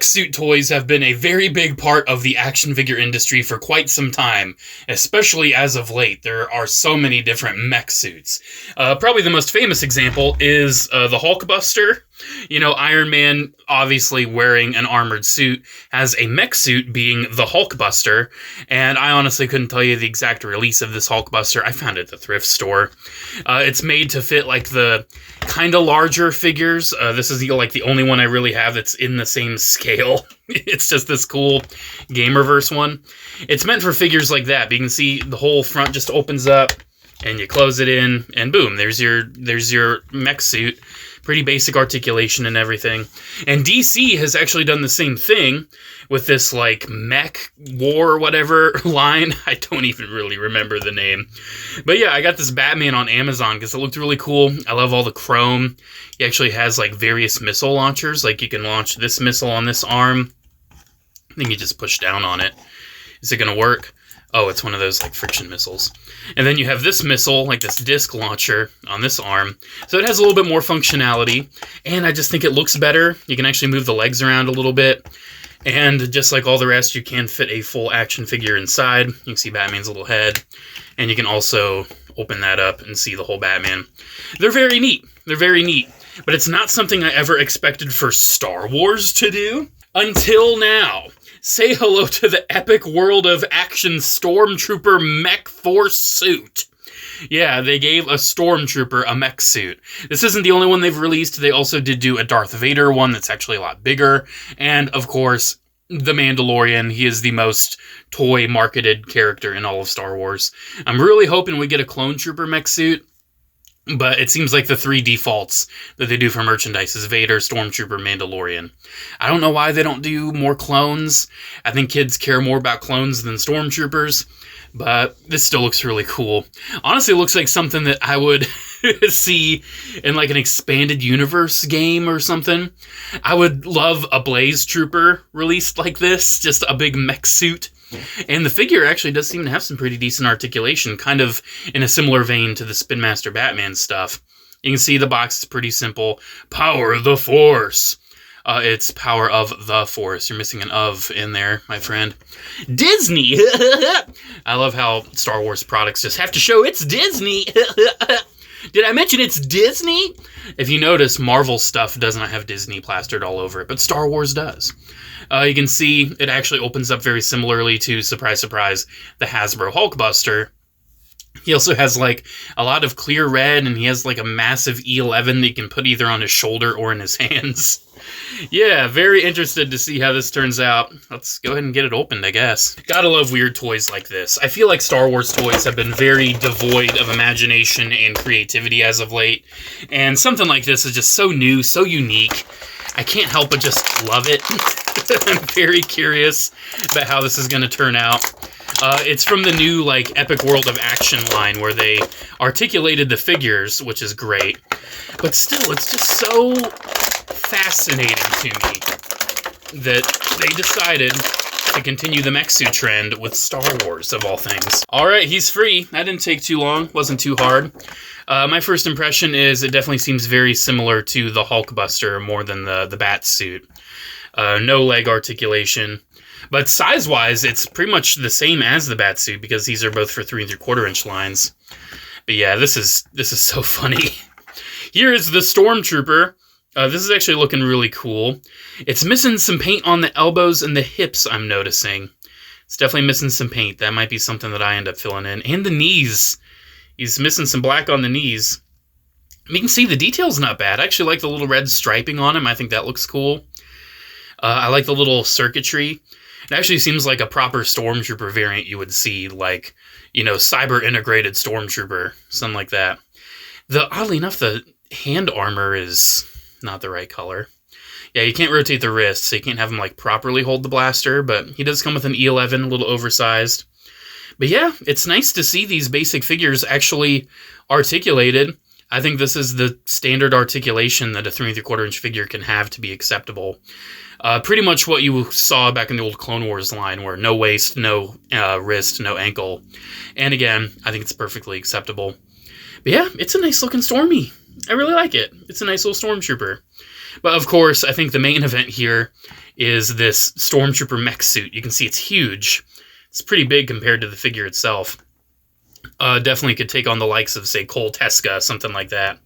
suit toys have been a very big part of the action figure industry for quite some time, especially as of late. There are so many different mech suits. Probably the most famous example is the Hulkbuster. You know, Iron Man, obviously wearing an armored suit, has a mech suit being the Hulkbuster, and I honestly couldn't tell you the exact release of this Hulkbuster. I found it at the thrift store. It's made to fit, like, the kind of larger figures. This is the only one I really have that's in the same scale. It's just this cool Gamerverse one. It's meant for figures like that, but you can see the whole front just opens up, and you close it in, and boom, there's your mech suit. Pretty basic articulation and everything. And DC has actually done the same thing with this, like, Mech War or whatever line. I don't even really remember the name. But yeah, I got this Batman on Amazon because it looked really cool. I love all the chrome. He actually has, like, various missile launchers. Like, you can launch this missile on this arm. I think you just push down on it. Is it going to work? Oh, it's one of those, like, friction missiles. And then you have this missile, like this disc launcher on this arm. So it has a little bit more functionality, and I just think it looks better. You can actually move the legs around a little bit. And just like all the rest, you can fit a full action figure inside. You can see Batman's little head. And you can also open that up and see the whole Batman. They're very neat. They're very neat. But it's not something I ever expected for Star Wars to do. Until now. Say hello to the epic world of action Stormtrooper Mech Force suit. Yeah, they gave a Stormtrooper a mech suit. This isn't the only one they've released. They also did do a Darth Vader one that's actually a lot bigger. And, of course, the Mandalorian. He is the most toy-marketed character in all of Star Wars. I'm really hoping we get a Clone Trooper mech suit. But it seems like the three defaults that they do for merchandise is Vader, Stormtrooper, Mandalorian. I don't know why they don't do more clones. I think kids care more about clones than Stormtroopers. But this still looks really cool. Honestly, it looks like something that I would see in like an expanded universe game or something. I would love a Blaze Trooper released like this. Just a big mech suit. And the figure actually does seem to have some pretty decent articulation, kind of in a similar vein to the Spin Master Batman stuff. You can see the box is pretty simple. Power of the Force. It's Power of the Force. You're missing an of in there, my friend. Disney! I love how Star Wars products just have to show it's Disney! Did I mention it's Disney? If you notice, Marvel stuff does not have Disney plastered all over it, but Star Wars does. You can see it actually opens up very similarly to, surprise, surprise, the Hasbro Hulkbuster. He also has, like, a lot of clear red, and he has, like, a massive E11 that you can put either on his shoulder or in his hands. Yeah, very interested to see how this turns out. Let's go ahead and get it opened, I guess. Gotta love weird toys like this. I feel like Star Wars toys have been very devoid of imagination and creativity as of late, and something like this is just so new, so unique. I can't help but just love it. I'm very curious about how this is going to turn out. It's from the new, like, Epic World of Action line where they articulated the figures, which is great. But still, it's just so fascinating to me that they decided to continue the mech suit trend with Star Wars, of all things. Alright, he's free. That didn't take too long. Wasn't too hard. My first impression is it definitely seems very similar to the Hulkbuster more than the bat suit. No leg articulation. But size-wise, it's pretty much the same as the bat suit because these are both for 3 3/4 inch lines. But yeah, this is so funny. Here is the Stormtrooper. This is actually looking really cool. It's missing some paint on the elbows and the hips, I'm noticing. It's definitely missing some paint. That might be something that I end up filling in. And the knees. He's missing some black on the knees. You can see the detail's not bad. I actually like the little red striping on him. I think that looks cool. I like the little circuitry. It actually seems like a proper Stormtrooper variant you would see, like, you know, cyber-integrated Stormtrooper, something like that. Oddly enough, the hand armor is not the right color. Yeah, you can't rotate the wrist, so you can't have him, like, properly hold the blaster, but he does come with an E11, a little oversized. But yeah, it's nice to see these basic figures actually articulated. I think this is the standard articulation that a 3 3/4 inch figure can have to be acceptable. Pretty much what you saw back in the old Clone Wars line, where no waist, no wrist, no ankle. And again, I think it's perfectly acceptable. But yeah, it's a nice looking Stormy. I really like it. It's a nice little Stormtrooper. But of course, I think the main event here is this Stormtrooper Mech suit. You can see it's huge. It's pretty big compared to the figure itself. Definitely could take on the likes of, say, Cole Teska, something like that.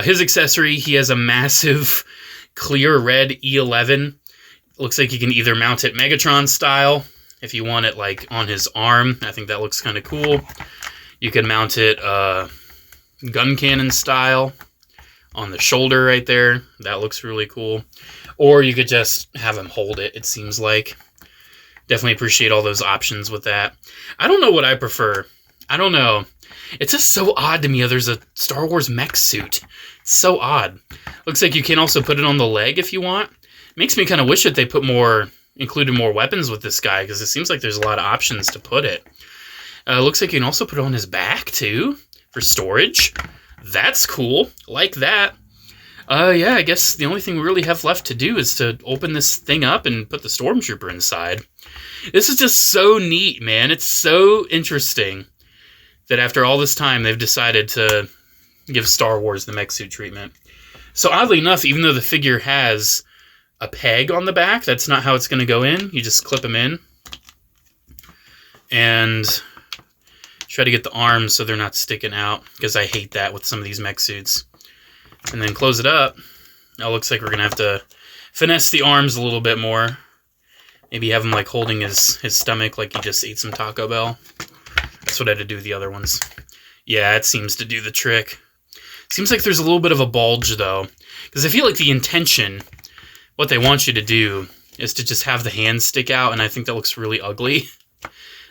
His accessory, he has a massive clear red E11. Looks like you can either mount it Megatron style, if you want it like on his arm. I think that looks kind of cool. You can mount it gun cannon style on the shoulder right there. That looks really cool. Or you could just have him hold it, it seems like. Definitely appreciate all those options with that. I don't know what I prefer. I don't know. It's just so odd to me how there's a Star Wars mech suit. It's so odd. Looks like you can also put it on the leg if you want. Makes me kind of wish that they included more weapons with this guy, because it seems like there's a lot of options to put it. Looks like you can also put it on his back, too, for storage. That's cool. Like that. Yeah, I guess the only thing we really have left to do is to open this thing up and put the Stormtrooper inside. This is just so neat, man. It's so interesting that after all this time, they've decided to give Star Wars the mech suit treatment. So oddly enough, even though the figure has a peg on the back, that's not how it's going to go in. You just clip them in and try to get the arms so they're not sticking out, because I hate that with some of these mech suits. And then close it up. Now it looks like we're going to have to finesse the arms a little bit more. Maybe have him like holding his stomach like he just ate some Taco Bell. That's what I had to do with the other ones. Yeah, it seems to do the trick. Seems like there's a little bit of a bulge, though. Because I feel like the intention, what they want you to do, is to just have the hands stick out, and I think that looks really ugly.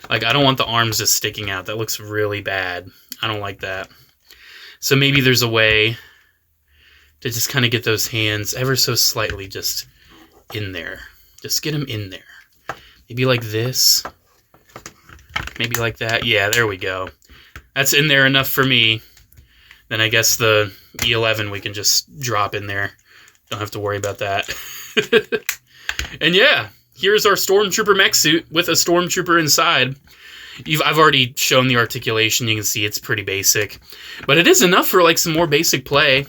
Like, I don't want the arms just sticking out. That looks really bad. I don't like that. So maybe there's a way to just kind of get those hands ever so slightly just in there. Just get them in there. Maybe like this. Maybe like that. Yeah, there we go. That's in there enough for me. Then I guess the E11 we can just drop in there. Don't have to worry about that. And yeah, here's our Stormtrooper mech suit with a Stormtrooper inside. I've already shown the articulation. You can see it's pretty basic. But it is enough for like some more basic play.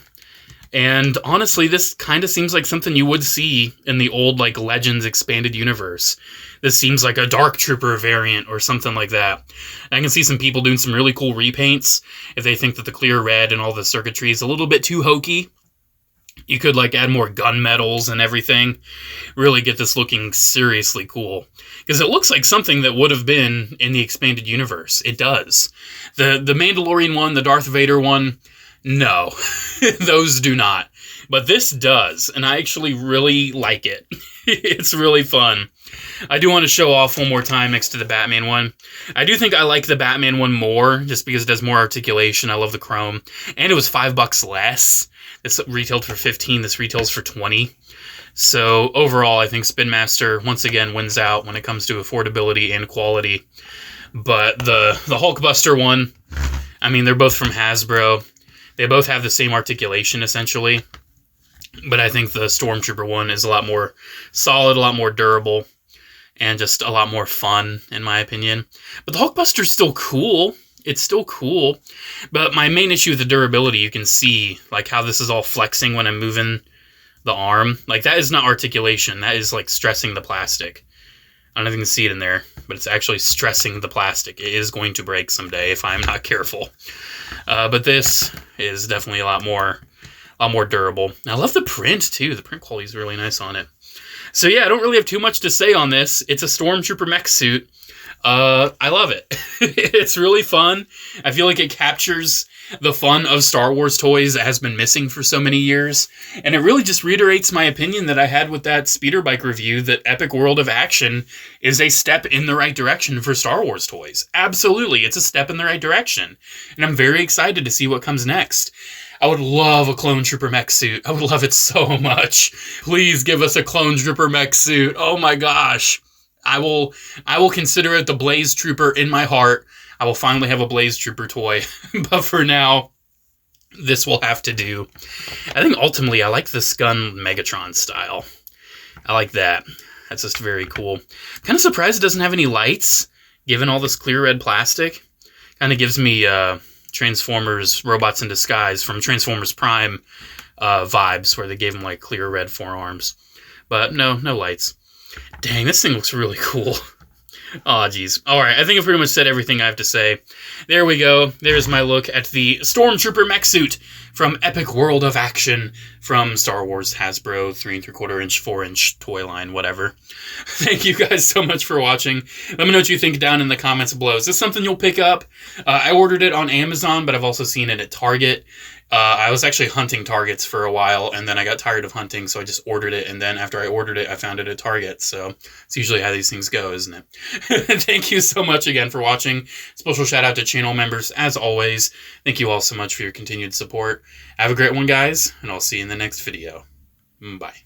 And honestly, this kind of seems like something you would see in the old like Legends expanded universe. This seems like a Dark Trooper variant or something like that. I can see some people doing some really cool repaints if they think that the clear red and all the circuitry is a little bit too hokey. You could like add more gun medals and everything. Really get this looking seriously cool. Because it looks like something that would have been in the expanded universe. It does. The Mandalorian one, the Darth Vader one, no. Those do not. But this does. And I actually really like it. It's really fun. I do want to show off one more time next to the Batman one. I do think I like the Batman one more, just because it has more articulation. I love the chrome. And it was $5 less. This retailed for $15. This retails for $20. So overall, I think Spin Master once again wins out when it comes to affordability and quality. But the Hulkbuster one, I mean, they're both from Hasbro. They both have the same articulation, essentially. But I think the Stormtrooper one is a lot more solid, a lot more durable, and just a lot more fun, in my opinion. But the Hulkbuster's still cool. It's still cool. But my main issue with the durability, you can see like how this is all flexing when I'm moving the arm. Like, that is not articulation. That is like stressing the plastic. I don't know if you can see it in there, but it's actually stressing the plastic. It is going to break someday if I'm not careful. But this is definitely a lot more durable. And I love the print, too. The print quality is really nice on it. So yeah, I don't really have too much to say on this. It's a Stormtrooper mech suit. I love it. It's really fun. I feel like it captures the fun of Star Wars toys that has been missing for so many years. And it really just reiterates my opinion that I had with that speeder bike review, that Epic World of Action is a step in the right direction for Star Wars toys. Absolutely, it's a step in the right direction. And I'm very excited to see what comes next. I would love a Clone Trooper mech suit. I would love it so much. Please give us a Clone Trooper mech suit. Oh my gosh. I will consider it the Blaze Trooper in my heart. I will finally have a Blaze Trooper toy. But for now, this will have to do. I think ultimately I like the Scun Megatron style. I like that. That's just very cool. Kind of surprised it doesn't have any lights, given all this clear red plastic. Kind of gives me Transformers Robots in Disguise from Transformers Prime vibes, where they gave him like clear red forearms. But no lights. Dang, this thing looks really cool. Aw, geez. Alright, I think I've pretty much said everything I have to say. There we go. There's my look at the Stormtrooper Mech suit from Epic World of Action from Star Wars Hasbro 3 3/4 inch, 4-inch toy line, whatever. Thank you guys so much for watching. Let me know what you think down in the comments below. Is this something you'll pick up? I ordered it on Amazon, but I've also seen it at Target. I was actually hunting Targets for a while, and then I got tired of hunting, so I just ordered it, and then after I ordered it, I found it at Target, so it's usually how these things go, isn't it? Thank you so much again for watching. Special shout out to channel members, as always. Thank you all so much for your continued support. Have a great one, guys, and I'll see you in the next video. Bye.